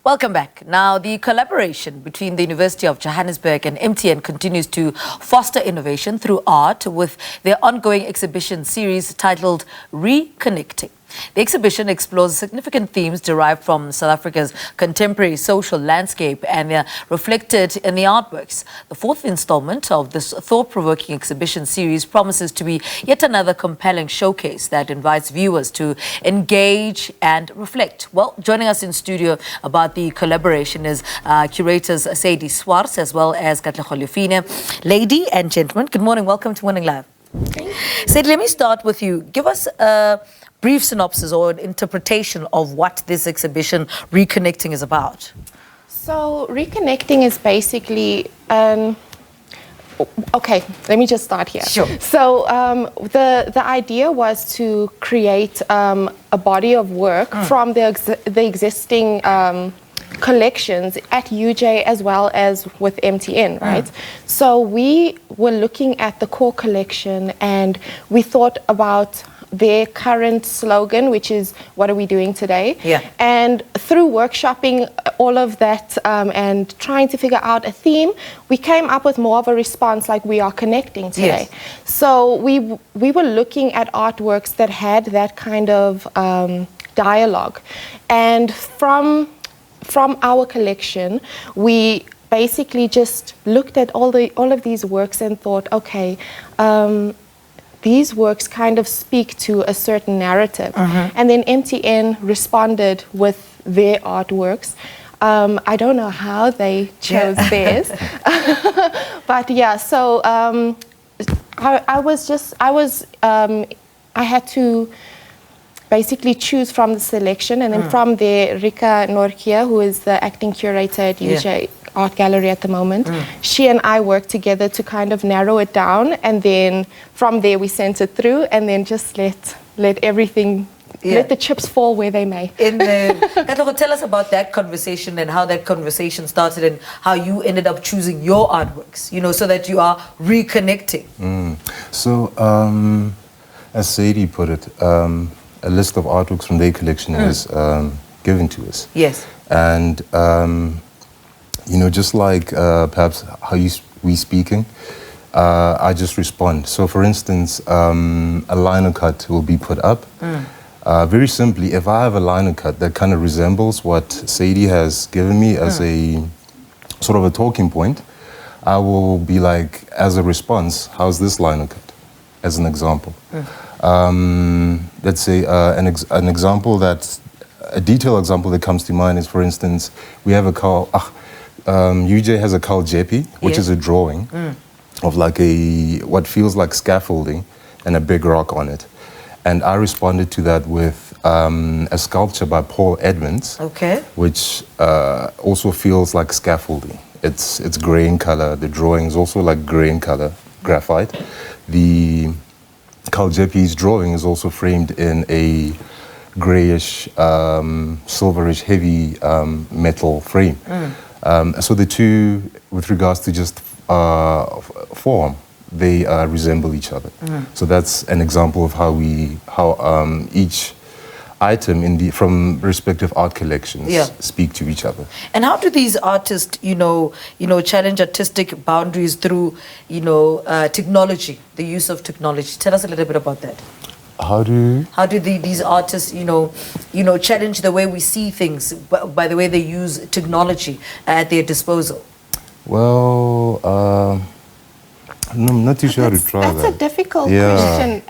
Welcome back. Now, the collaboration between the University of Johannesburg and MTN continues to foster innovation through art with their ongoing exhibition series titled Reconnecting. The exhibition explores significant themes derived from South Africa's contemporary social landscape and reflected in the artworks. The fourth installment of this thought-provoking exhibition series promises to be yet another compelling showcase that invites viewers to engage and reflect. Well, joining us in studio about the collaboration is curators Sadie Swarts as well as Katlego Lefine. Ladies and gentlemen, good morning. Welcome to Morning Live. Sadie, let me start with you. Give us a brief synopsis or an interpretation of what this exhibition Reconnecting is about. So Reconnecting is basically okay, let me just start here. Sure. So the idea was to create a body of work from the existing collections at UJ as well as with MTN, right? So we were looking at the core collection and we thought about their current slogan, which is what are we doing today? Yeah. And through workshopping all of that and trying to figure out a theme, we came up with more of a response like we are connecting today. Yes. So we were looking at artworks that had that kind of dialogue. And from our collection, we basically just looked at all of these works and thought, okay, these works kind of speak to a certain narrative. And then MTN responded with their artworks. I don't know how they chose theirs. But yeah, so I had to basically choose from the selection, and then from there, Rika Norkia, who is the acting curator at UJ Art Gallery at the moment, she and I worked together to kind of narrow it down, and then from there we sent it through, and then just let everything, let the chips fall where they may. Katlego, tell us about that conversation and how that conversation started and how you ended up choosing your artworks, you know, so that you are reconnecting. So, as Sadie put it, a list of artworks from their collection was given to us. Yes. And, you know, just like perhaps how we speaking, I just respond. So, for instance, a liner cut will be put up. Very simply, if I have a liner cut that kind of resembles what Sadie has given me as a sort of a talking point, I will be like, as a response, how's this liner cut, as an example. Let's say an example a detailed example that comes to mind is, for instance, we have a UJ has a Carl Jeppe, which is a drawing of like what feels like scaffolding and a big rock on it. And I responded to that with a sculpture by Paul Edmonds, which also feels like scaffolding. It's grey in color. The drawing is also like grey in color, graphite. The Carl Jeppe's drawing is also framed in a greyish, silverish, heavy metal frame. So the two, with regards to just form, they resemble each other. So that's an example of how each item from respective art collections speak to each other. And how do these artists, you know, challenge artistic boundaries through, technology, the use of technology? Tell us a little bit about that. How do these artists, challenge the way we see things by the way they use technology at their disposal? Well, I'm not too sure how to try that. That's a difficult question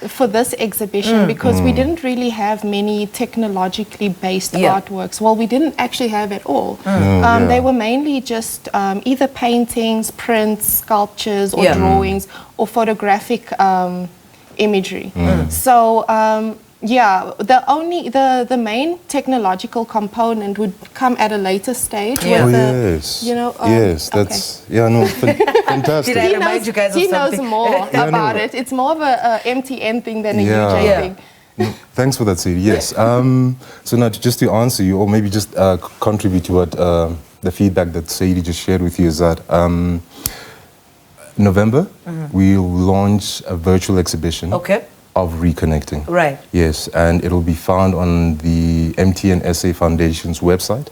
for this exhibition because we didn't really have many technologically based artworks. Well, we didn't actually have at all. They were mainly just either paintings, prints, sculptures, or drawings, or photographic imagery. So the main technological component would come at a later stage. Yes, that's fantastic. Did I remind you guys of he something? knows more about it. It's more of a MTN thing than a UJ thing. No, thanks for that, Sadie. Yes. So now, just to answer you, or maybe just contribute to what the feedback that Sadie just shared with you, is that November we'll launch a virtual exhibition of Reconnecting. Right. Yes, and it'll be found on the MTN SA Foundation's website.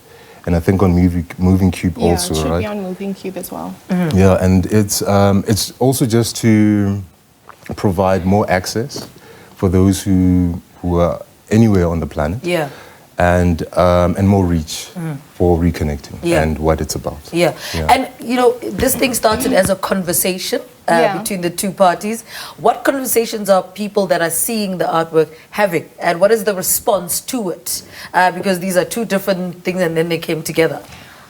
and I think on Moving Cube Yeah, also, it should right? be on Moving Cube as well. Yeah, and it's also just to provide more access for those who are anywhere on the planet. Yeah. And more reach for reconnecting and what it's about. Yeah. And you know, this thing started as a conversation between the two parties. What conversations are people that are seeing the artwork having, and what is the response to it? Because these are two different things, and then they came together.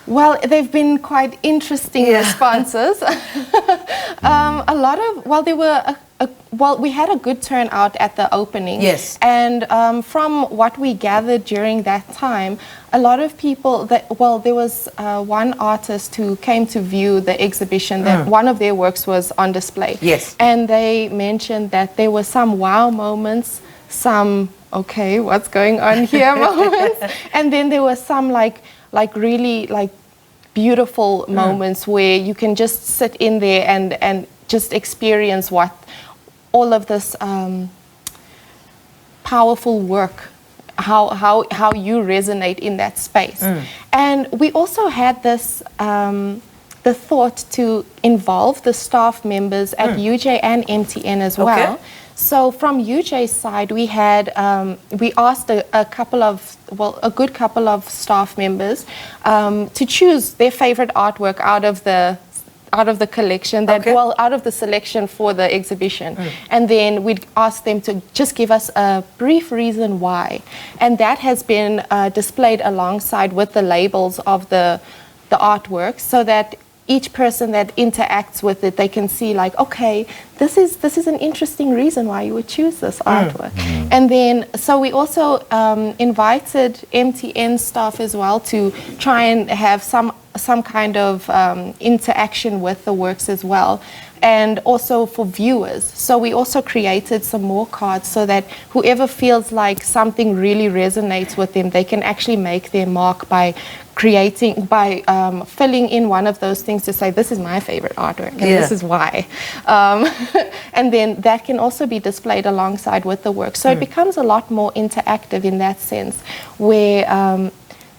Well, they've been quite interesting responses. We had a good turnout at the opening. Yes. And from what we gathered during that time, a lot of people there was one artist who came to view the exhibition that one of their works was on display. Yes. And they mentioned that there were some wow moments, some, okay, what's going on here moments. And then there were some really beautiful moments where you can just sit in there and just experience what all of this powerful work, how you resonate in that space. And we also had this the thought to involve the staff members at UJ and MTN as well. So from UJ's side, we had we asked a good couple of staff members to choose their favorite artwork out of the collection out of the selection for the exhibition, and then we'd ask them to just give us a brief reason why, and that has been displayed alongside with the labels of the artwork, so that each person that interacts with it, they can see like, okay, this is an interesting reason why you would choose this artwork. And then, so we also invited MTN staff as well to try and have some kind of interaction with the works as well, and also for viewers. So we also created some more cards so that whoever feels like something really resonates with them, they can actually make their mark by filling in one of those things to say, this is my favorite artwork and this is why. And then that can also be displayed alongside with the work. So it becomes a lot more interactive in that sense, where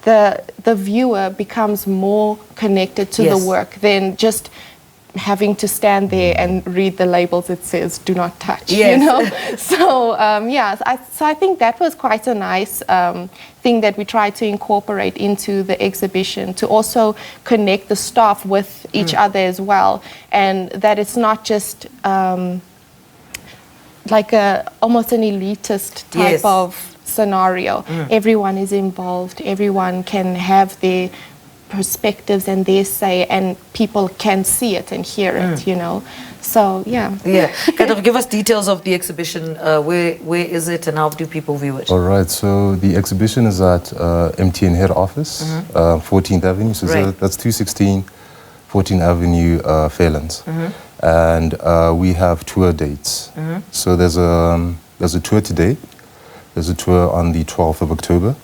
the viewer becomes more connected to the work than just having to stand there and read the labels it says do not touch, you know. So I think that was quite a nice thing that we tried to incorporate into the exhibition, to also connect the staff with each other as well, and that it's not just like almost an elitist type of scenario. Everyone is involved, everyone can have their perspectives and their say, and people can see it and hear it, you know. So Katlego, give us details of the exhibition. Where is it, and how do people view it? All right, so the exhibition is at MTN head office, 14th Avenue, so that's 216 14th Avenue, Fairlands. And we have tour dates. So there's a tour today, there's a tour on the 12th of October.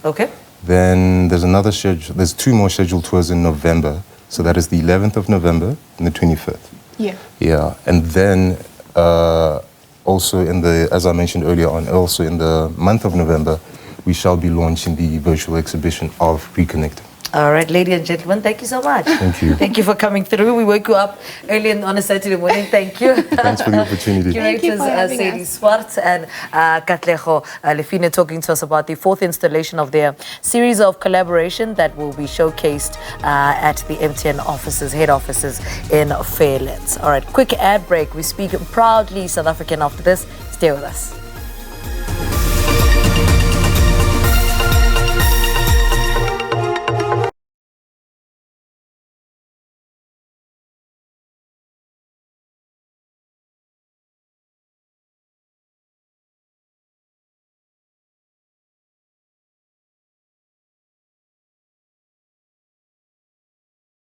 Then there's another schedule. There's two more scheduled tours in November. So that is the 11th of November and the 25th. Yeah. And then also as I mentioned earlier on, also in the month of November, we shall be launching the virtual exhibition of Reconnecting. All right, ladies and gentlemen, thank you so much. Thank you. Thank you for coming through. We woke you up early on a Saturday morning. Thank you. Thanks for the opportunity. Curators Sadie Swarts and Katlego Lefine talking to us about the fourth installation of their series of collaboration that will be showcased at the MTN head offices in Fairlands. All right, quick ad break. We speak proudly South African after this. Stay with us.